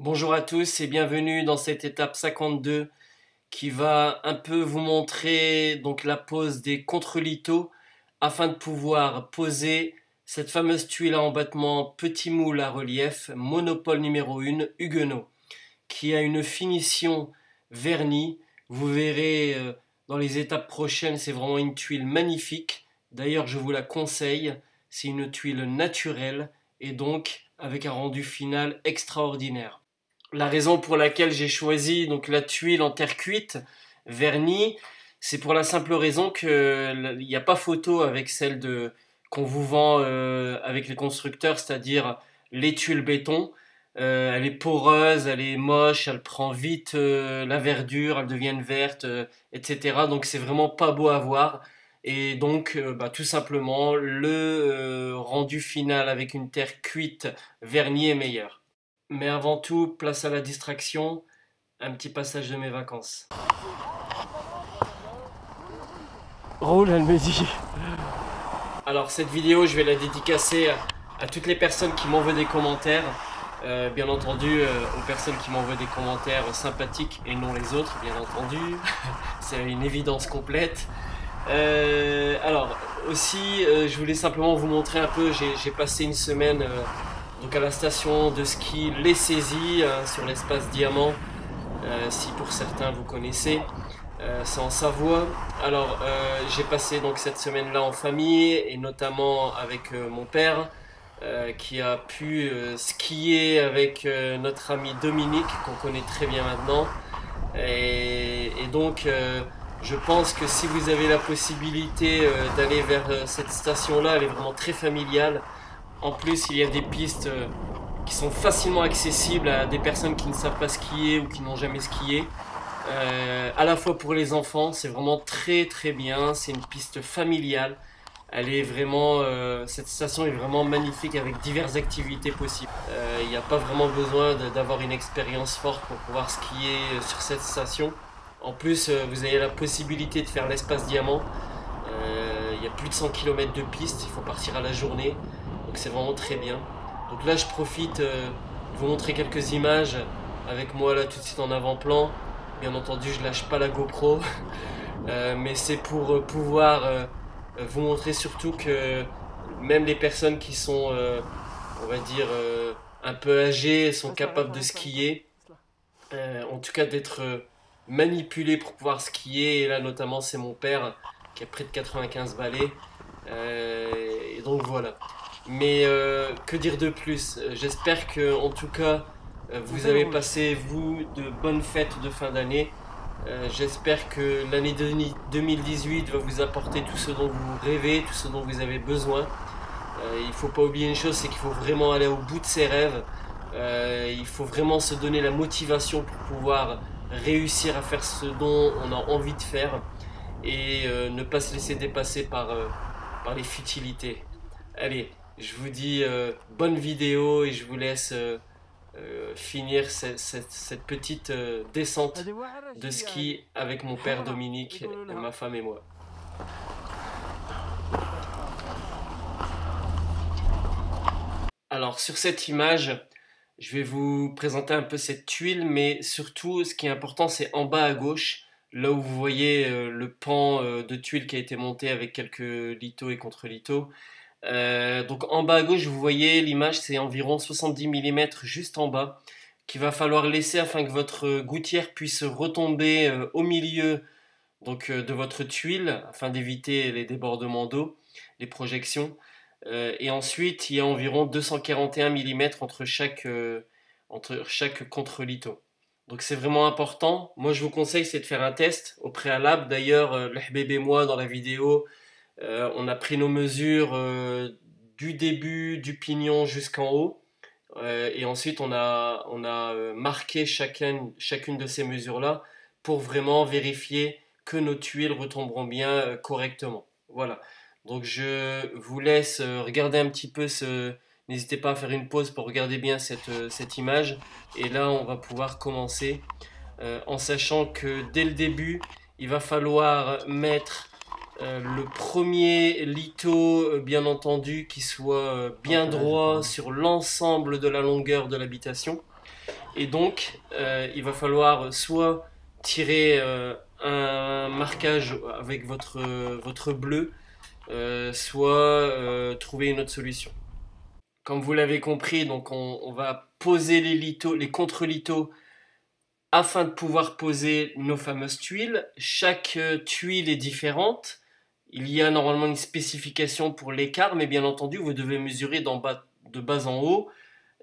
Bonjour à tous et bienvenue dans cette étape 52 qui va un peu vous montrer donc la pose des contre-lithos afin de pouvoir poser cette fameuse tuile à embattement petit moule à relief monopole numéro 1 Huguenot qui a une finition vernie. Vous verrez dans les étapes prochaines, c'est vraiment une tuile magnifique. D'ailleurs, je vous la conseille. C'est une tuile naturelle et donc avec un rendu final extraordinaire. La raison pour laquelle j'ai choisi donc la tuile en terre cuite, vernie, c'est pour la simple raison que il n'y a pas photo avec celle de qu'on vous vend avec les constructeurs, c'est-à-dire les tuiles béton. Elle est poreuse, elle est moche, elle prend vite la verdure, elle devient verte, etc. Donc c'est vraiment pas beau à voir. Et donc tout simplement le rendu final avec une terre cuite vernie est meilleur. Mais avant tout, place à la distraction, un petit passage de mes vacances. Roule, elle me dit. Alors cette vidéo, je vais la dédicacer à toutes les personnes qui m'envoient des commentaires. Bien entendu, aux personnes qui m'envoient des commentaires sympathiques et non les autres, bien entendu. C'est une évidence complète. Alors aussi, je voulais simplement vous montrer un peu, j'ai passé une semaine donc à la station de ski Les Saisies sur l'espace Diamant, si pour certains vous connaissez, c'est en Savoie. Alors j'ai passé donc cette semaine-là en famille et notamment avec mon père qui a pu skier avec notre ami Dominique qu'on connaît très bien maintenant. Et donc je pense que si vous avez la possibilité d'aller vers cette station-là, elle est vraiment très familiale. En plus, il y a des pistes qui sont facilement accessibles à des personnes qui ne savent pas skier ou qui n'ont jamais skié. À la fois pour les enfants, c'est vraiment très très bien. C'est une piste familiale. Elle est vraiment, cette station est vraiment magnifique avec diverses activités possibles. Il n'y a pas vraiment besoin d'avoir une expérience forte pour pouvoir skier sur cette station. En plus, vous avez la possibilité de faire l'espace diamant. Il y a plus de 100 km de piste, il faut partir à la journée. Donc c'est vraiment très bien. Donc là, je profite de vous montrer quelques images avec moi là tout de suite en avant-plan. Bien entendu, je lâche pas la GoPro. Mais c'est pour pouvoir vous montrer surtout que même les personnes qui sont, on va dire, un peu âgées sont capables de skier. En tout cas, d'être manipulées pour pouvoir skier. Et là, notamment, c'est mon père qui a près de 95 balais. Et donc voilà. Mais que dire de plus? J'espère que, en tout cas, vous avez passé, vous, de bonnes fêtes de fin d'année. J'espère que l'année 2018 va vous apporter tout ce dont vous rêvez, tout ce dont vous avez besoin. Il ne faut pas oublier une chose, c'est qu'il faut vraiment aller au bout de ses rêves. Il faut vraiment se donner la motivation pour pouvoir réussir à faire ce dont on a envie de faire et ne pas se laisser dépasser par les futilités. Allez, je vous dis bonne vidéo et je vous laisse finir cette petite descente de ski avec mon père Dominique, ma femme et moi. Alors sur cette image, je vais vous présenter un peu cette tuile, mais surtout ce qui est important c'est en bas à gauche, là où vous voyez le pan de tuile qui a été monté avec quelques lithos et contre-lithos. Donc en bas à gauche, vous voyez l'image, c'est environ 70 mm juste en bas, qu'il va falloir laisser afin que votre gouttière puisse retomber au milieu de votre tuile, afin d'éviter les débordements d'eau, les projections. Et ensuite, il y a environ 241 mm entre chaque contre-litho. Donc c'est vraiment important. Moi, je vous conseille, c'est de faire un test au préalable. D'ailleurs, le Hbeb et moi, dans la vidéo, on a pris nos mesures du début du pignon jusqu'en haut. Et ensuite, on a marqué chacune de ces mesures-là pour vraiment vérifier que nos tuiles retomberont bien correctement. Voilà. Donc je vous laisse regarder un petit peu N'hésitez pas à faire une pause pour regarder bien cette image. Et là, on va pouvoir commencer en sachant que dès le début, il va falloir mettre le premier litho, bien entendu, qui soit bien droit sur l'ensemble de la longueur de l'habitation. Et donc il va falloir soit tirer un marquage avec votre bleu, soit trouver une autre solution. Comme vous l'avez compris, donc on va poser les lithos, les contre-lithos afin de pouvoir poser nos fameuses tuiles. Chaque tuile est différente. Il y a normalement une spécification pour l'écart, mais bien entendu, vous devez mesurer de bas en haut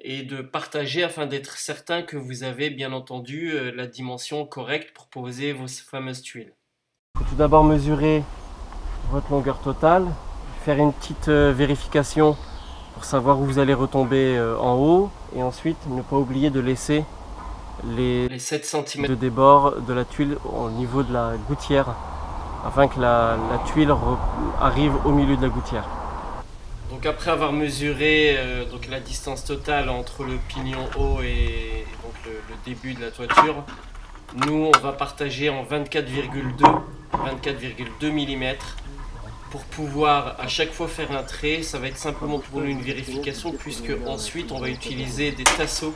et de partager afin d'être certain que vous avez bien entendu la dimension correcte pour poser vos fameuses tuiles. Il faut tout d'abord mesurer votre longueur totale, faire une petite vérification pour savoir où vous allez retomber en haut, et ensuite ne pas oublier de laisser les 7 cm de débord de la tuile au niveau de la gouttière afin que la tuile arrive au milieu de la gouttière. Donc après avoir mesuré donc la distance totale entre le pignon haut et donc le début de la toiture, nous on va partager en 24,2 mm pour pouvoir à chaque fois faire un trait. Ça va être simplement pour nous une vérification, puisque ensuite on va utiliser des tasseaux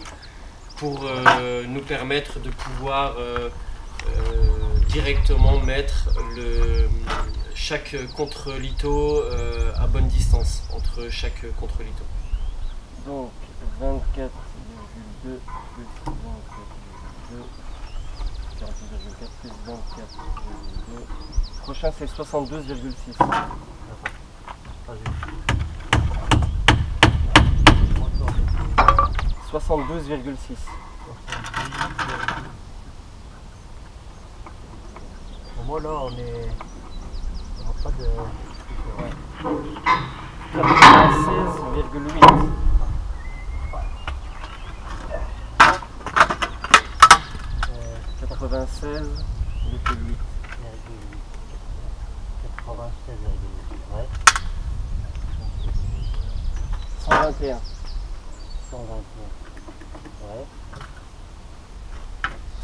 pour nous permettre de pouvoir directement mettre chaque contre-litho à bonne distance entre chaque contre-litho. Donc 24,2 plus 24,2, 46,4 plus 24,2. Prochain c'est 72,6. 72,6. Moi là on est. On n'a pas de. Ouais. 96,8. 96,8. 96,8. Ouais. 121. 121. Ouais.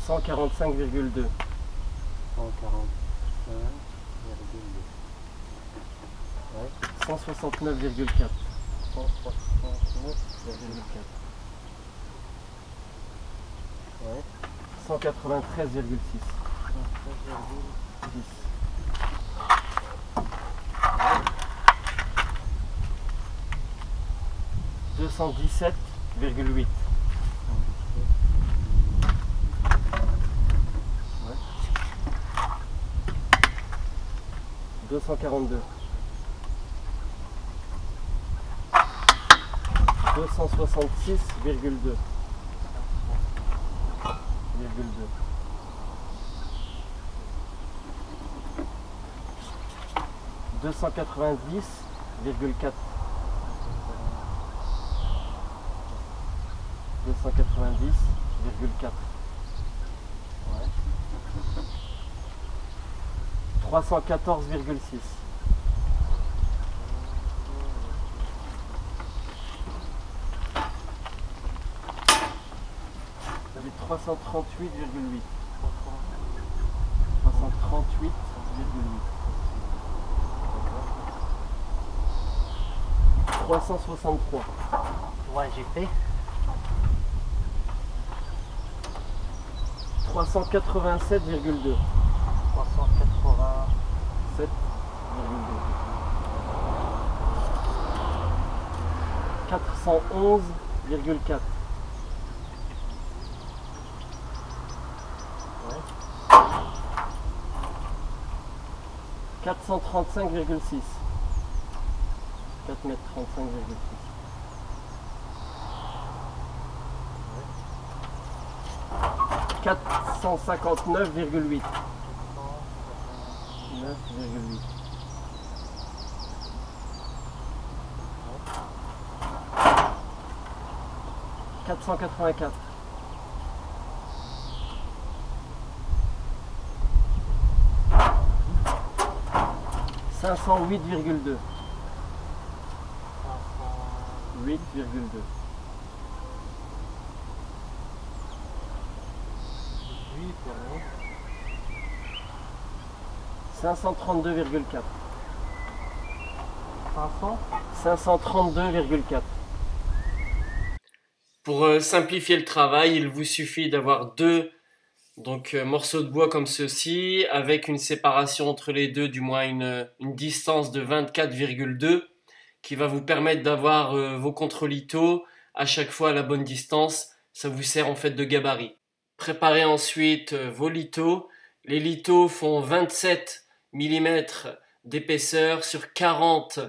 145,2. 145,2. Ouais. 169,4. 169,4. Ouais. 193,6. 217,8. 242. 266,2. 290,4. 290,4. 314,6. 338,8. 338,8. 363. Ouais, j'ai fait. 387,2. 387,2. 411,4. Ouais. 435,6. 4 mètres 35,6. 459,8. 9,8. 484. 508,2. 8,2. 532,4. 500. 532,4. Pour simplifier le travail, il vous suffit d'avoir deux morceaux de bois comme ceci, avec une séparation entre les deux, du moins une distance de 24,2, qui va vous permettre d'avoir vos contre-litho à chaque fois à la bonne distance. Ça vous sert en fait de gabarit. Préparez ensuite vos lithos. Les lithos font 27 mm d'épaisseur sur 40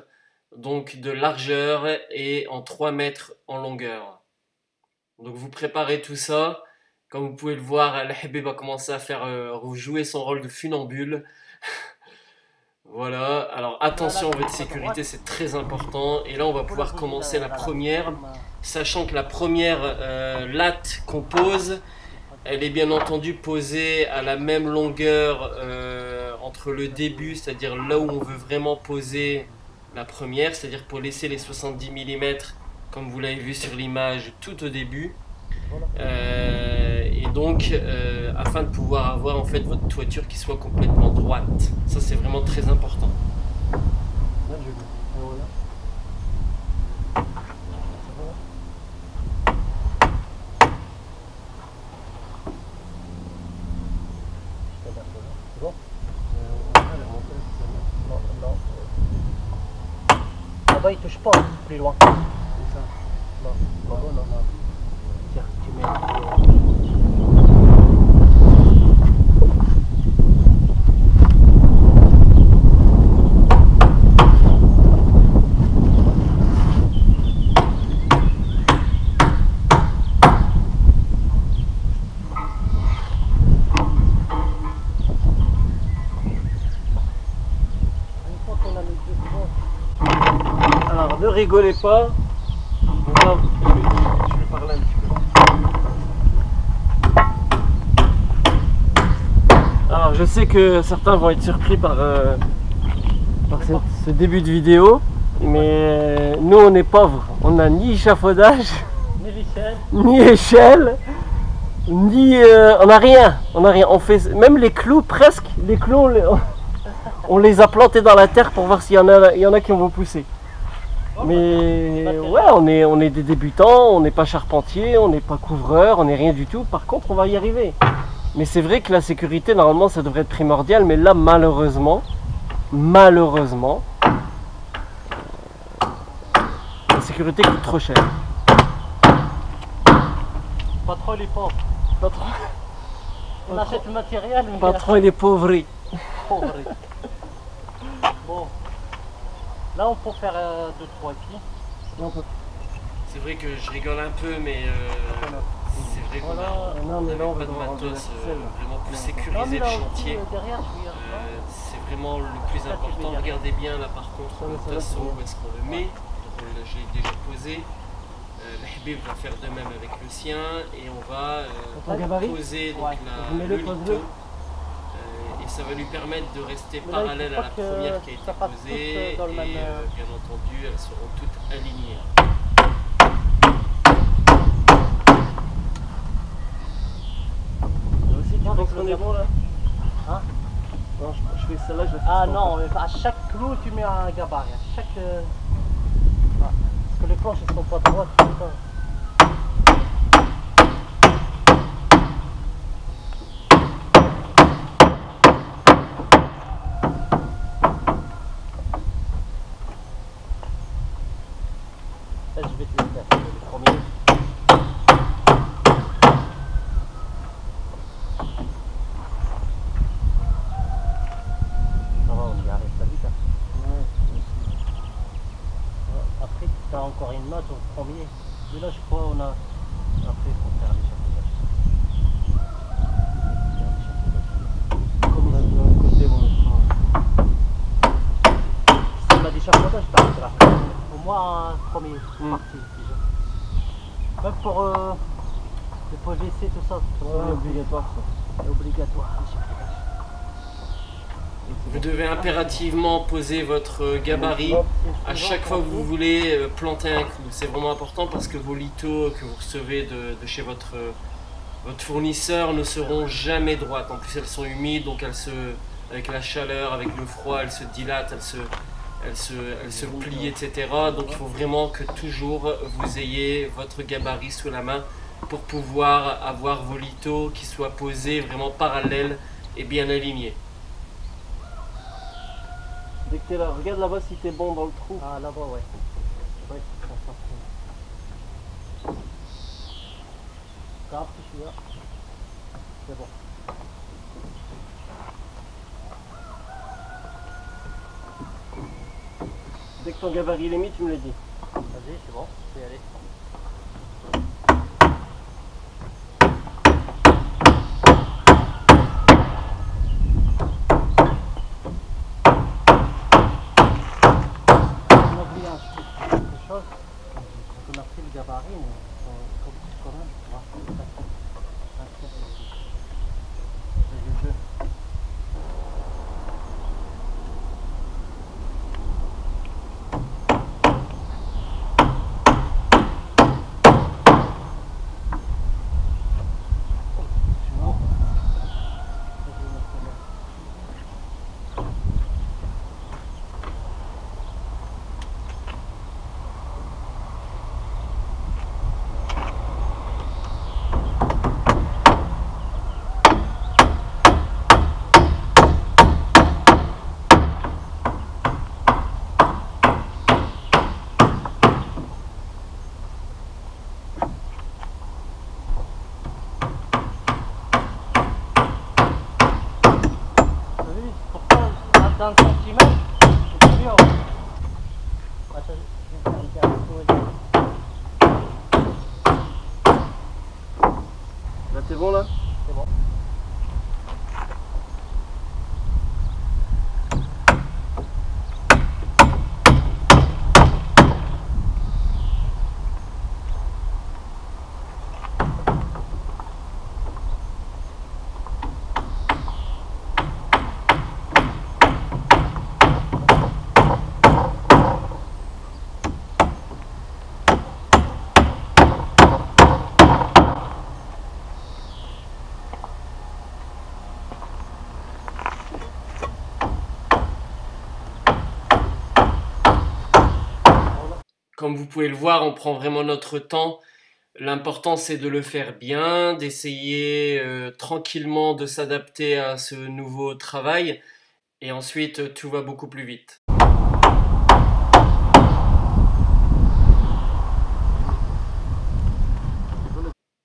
donc de largeur et en 3 mètres en longueur. Donc vous préparez tout ça. Comme vous pouvez le voir, Al-Habib va commencer à faire jouer son rôle de funambule. Voilà, alors attention, votre sécurité c'est très important. Et là on va pouvoir commencer la première, sachant que la première latte qu'on pose, elle est bien entendu posée à la même longueur entre le début, c'est-à-dire là où on veut vraiment poser la première, c'est-à-dire pour laisser les 70 mm comme vous l'avez vu sur l'image tout au début. Et donc afin de pouvoir avoir en fait votre toiture qui soit complètement droite, ça c'est vraiment très important. Là-bas il touche pas, plus loin. C'est ça. Non, non, non, non. Tiens, tu mets. Alors, ne rigolez pas. Là, je vais parler un petit peu. Alors, je sais que certains vont être surpris par ce début de vidéo, mais nous on est pauvres. On n'a ni échafaudage, ni échelle, ni on n'a rien. On n'a rien. On fait même les clous, presque. Les clous, on les a plantés dans la terre pour voir s'il y en a qui vont pousser. Mais ouais, on est des débutants, on n'est pas charpentier, on n'est pas couvreur, on n'est rien du tout. Par contre, on va y arriver. Mais c'est vrai que la sécurité, normalement, ça devrait être primordial. Mais là, malheureusement, la sécurité coûte trop cher. Pas trop les pauvres. Pas trop. On achète le matériel, mais Pas trop les pauvres. pauvres. Bon. Là, on peut faire 2-3 pieds. C'est vrai que je rigole un peu, mais c'est vrai qu'on n'a pas de matos vraiment pour sécuriser le chantier. C'est vraiment le plus important. Regardez bien là par contre le tasseau, où est-ce qu'on le met. Je l'ai déjà posé. L'Habib va faire de même avec le sien et on va poser donc, le litho. Et ça va lui permettre de rester parallèle à la première qui a été posée et bien entendu elles seront toutes alignées. Tu penses qu'on est bon là? Hein? Non, je fais celle-là, je la fais. Ah non, mais à chaque clou tu mets un gabarit. À chaque. Parce que les planches elles sont pas droites tout le temps. Ça, je vais te le faire, le premier. Ça va, on y arrive pas vite. Hein. Ouais. Après, tu as encore une note au premier. Mais là, je crois on a. Après, il faut faire l'échafaudage. Comme on a de l'autre côté, bon, Si on a d'échafaudage, tu arriveras. Au moins un premier parti déjà. Même pour le PVC, tout ça. ouais, obligatoire ça. C'est obligatoire. Vous devez impérativement poser votre gabarit à chaque fois que vous voulez planter un clou. C'est vraiment important parce que vos lithos que vous recevez de chez votre fournisseur ne seront jamais droites. En plus elles sont humides, donc avec la chaleur, avec le froid, elles se dilatent, elle se plie, etc. Donc il faut vraiment que toujours vous ayez votre gabarit sous la main pour pouvoir avoir vos lithos qui soient posés vraiment parallèles et bien alignés. Dès que t'es là, regarde là-bas si t'es bon dans le trou. Ah, là-bas, ouais. Ouais, ça sort. Grave, je suis là. C'est bon. Dès que ton gabarit est mis, tu me le dis. Vas-y, c'est bon, je vais y aller. On a oublié quelque chose. Quand on a pris le gabarit, on faut quand même voir un trait ici. C'est le jeu. Dans le centimètre, c'est mieux. Attends, je vais faire une Là t'es bon là? C'est bon. Comme vous pouvez le voir, on prend vraiment notre temps. L'important, c'est de le faire bien, d'essayer tranquillement de s'adapter à ce nouveau travail. Et ensuite, tout va beaucoup plus vite.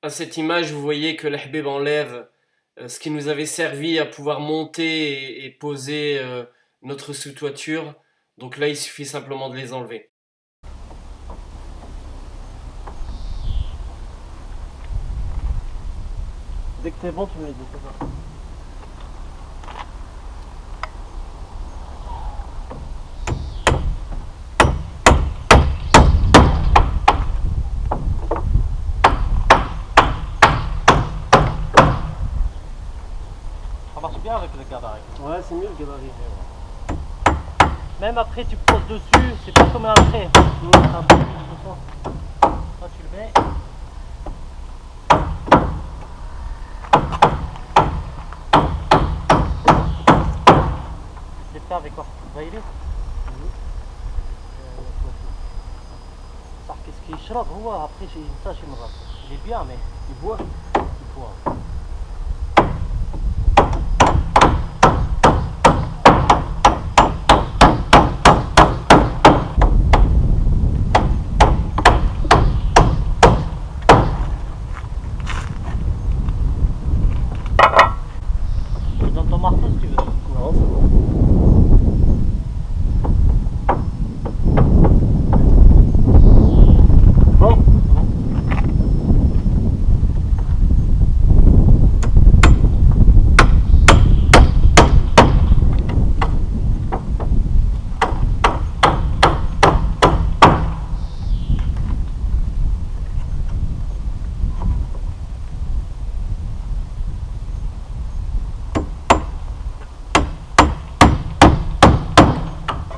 À cette image, vous voyez que l'Ahbib enlève ce qui nous avait servi à pouvoir monter et poser notre sous-toiture. Donc là, il suffit simplement de les enlever. Dès que t'es bon, tu me le dis, c'est ça. Ça marche bien avec le gabarit. Ouais, c'est mieux le gabarit. Même après, tu poses dessus, c'est pas comme un trait. Ça bouge tout ça. Là, tu le mets. Tu le fais avec quoi? Vaïli? صح qu'est-ce qu'il يشرب هو après il ينساش مرات. Il est bien mais il boit. Il boit. Dans ton marteau si tu veux. Non, c'est bon. Bon.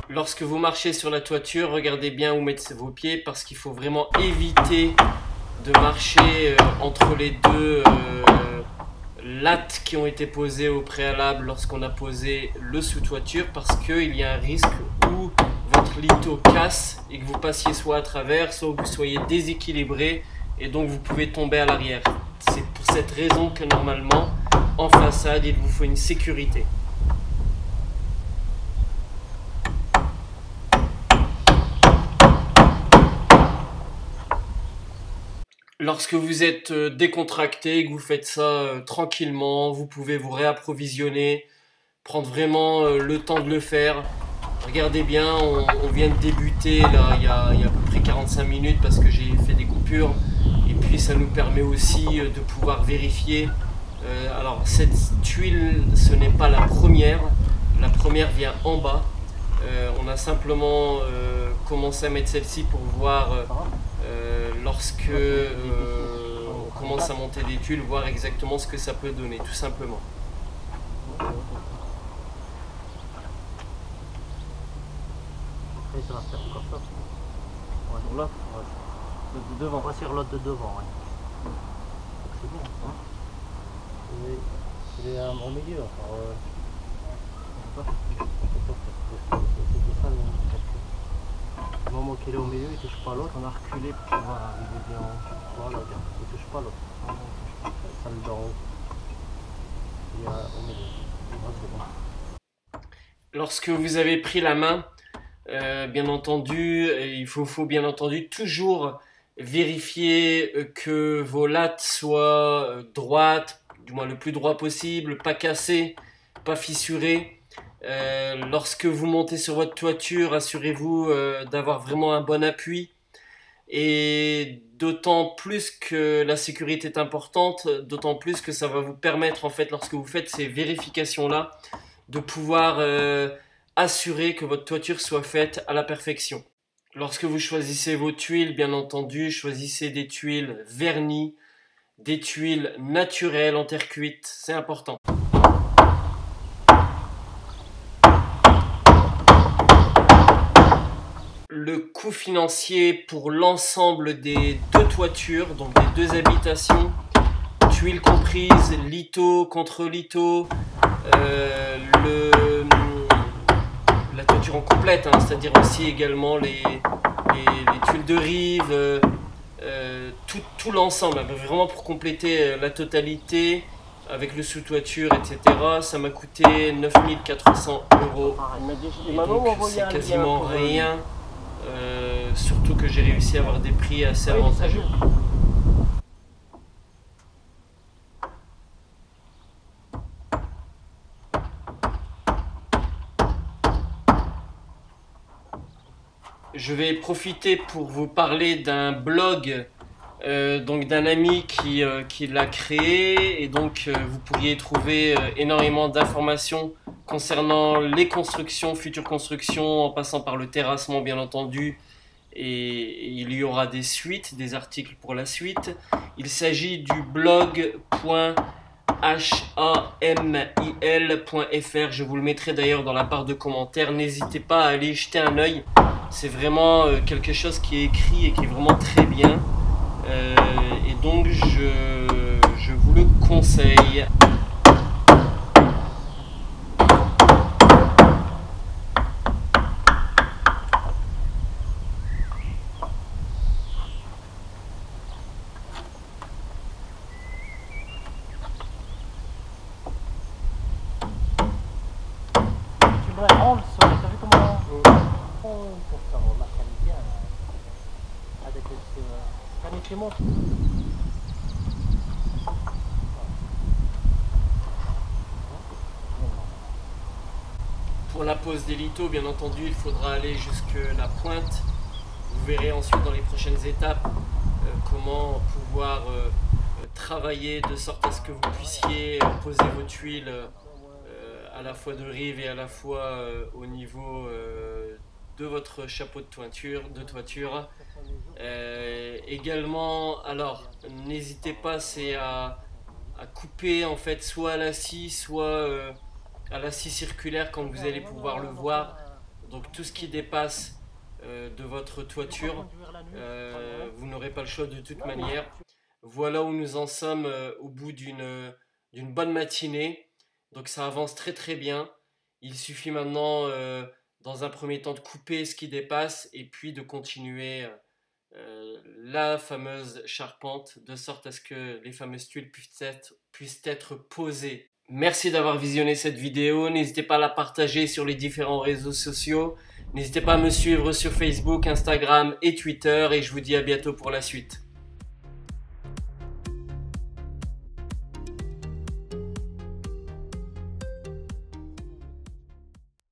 Lorsque vous marchez sur la toiture, regardez bien où mettre vos pieds parce qu'il faut vraiment éviter de marcher entre les deux lattes qui ont été posées au préalable lorsqu'on a posé le sous-toiture parce qu'il y a un risque où votre litho casse et que vous passiez soit à travers, soit que vous soyez déséquilibré et donc vous pouvez tomber à l'arrière. C'est pour cette raison que normalement, en façade, il vous faut une sécurité. Lorsque vous êtes décontracté, que vous faites ça tranquillement, vous pouvez vous réapprovisionner, prendre vraiment le temps de le faire. Regardez bien, on vient de débuter là, il y a à peu près 45 minutes parce que j'ai fait des coupures. Et puis ça nous permet aussi de pouvoir vérifier. Alors cette tuile, ce n'est pas la première vient en bas. On a simplement commencé à mettre celle-ci pour voir lorsque on commence à monter des tuiles, voir exactement ce que ça peut donner, tout simplement. Et ça va faire encore ça. Ouais. Sur l'autre, de devant. On va sur l'autre de devant. Ouais. C'est bon. Hein, il est au milieu. Alors, c'est ça le calcul. Au moment qu'il est au milieu, il ne touche pas l'autre. On a reculé pour pouvoir arriver bien en haut. Voilà, il ne touche pas l'autre. Ça le d'en haut. Il est au milieu. Ouais, c'est bon. Lorsque vous avez pris la main, bien entendu, il faut bien entendu toujours vérifier que vos lattes soient droites, du moins le plus droit possible, pas cassées, pas fissurées. Lorsque vous montez sur votre toiture, assurez-vous d'avoir vraiment un bon appui. Et d'autant plus que la sécurité est importante, d'autant plus que ça va vous permettre, en fait, lorsque vous faites ces vérifications-là, de pouvoir assurer que votre toiture soit faite à la perfection. Lorsque vous choisissez vos tuiles, bien entendu, choisissez des tuiles vernies, des tuiles naturelles en terre cuite, c'est important. Le coût financier pour l'ensemble des deux toitures, donc des deux habitations, tuiles comprises, litho contre litho, la toiture en complète, hein, c'est-à-dire aussi également les tuiles de rive, tout l'ensemble, vraiment pour compléter la totalité avec le sous-toiture, etc. Ça m'a coûté 9400 €. C'est quasiment rien, surtout que j'ai réussi à avoir des prix assez avantageux. Je vais profiter pour vous parler d'un blog donc d'un ami qui l'a créé et donc vous pourriez trouver énormément d'informations concernant les constructions, futures constructions, en passant par le terrassement bien entendu, et il y aura des suites, des articles pour la suite. Il s'agit du blog.hamil.fr, je vous le mettrai d'ailleurs dans la barre de commentaires, n'hésitez pas à aller jeter un œil, c'est vraiment quelque chose qui est écrit et qui est vraiment très bien. Et donc je vous le conseille. Tu devrais rendre ça. T'as vu comment pour ça, on marque bien. Avec le canif monte. Pour la pose des lithos, bien entendu, il faudra aller jusque la pointe. Vous verrez ensuite dans les prochaines étapes comment pouvoir travailler de sorte à ce que vous puissiez poser vos tuiles à la fois de rive et à la fois au niveau de votre chapeau de toiture. Également, alors n'hésitez pas, c'est à couper en fait soit à la scie, soit à la scie circulaire comme vous allez pouvoir le voir. Donc tout ce qui dépasse de votre toiture, vous n'aurez pas le choix de toute manière. Voilà où nous en sommes au bout d'une bonne matinée. Donc ça avance très très bien. Il suffit maintenant dans un premier temps de couper ce qui dépasse et puis de continuer la fameuse charpente de sorte à ce que les fameuses tuiles puissent être posées. Merci d'avoir visionné cette vidéo, n'hésitez pas à la partager sur les différents réseaux sociaux, n'hésitez pas à me suivre sur Facebook, Instagram et Twitter et je vous dis à bientôt pour la suite.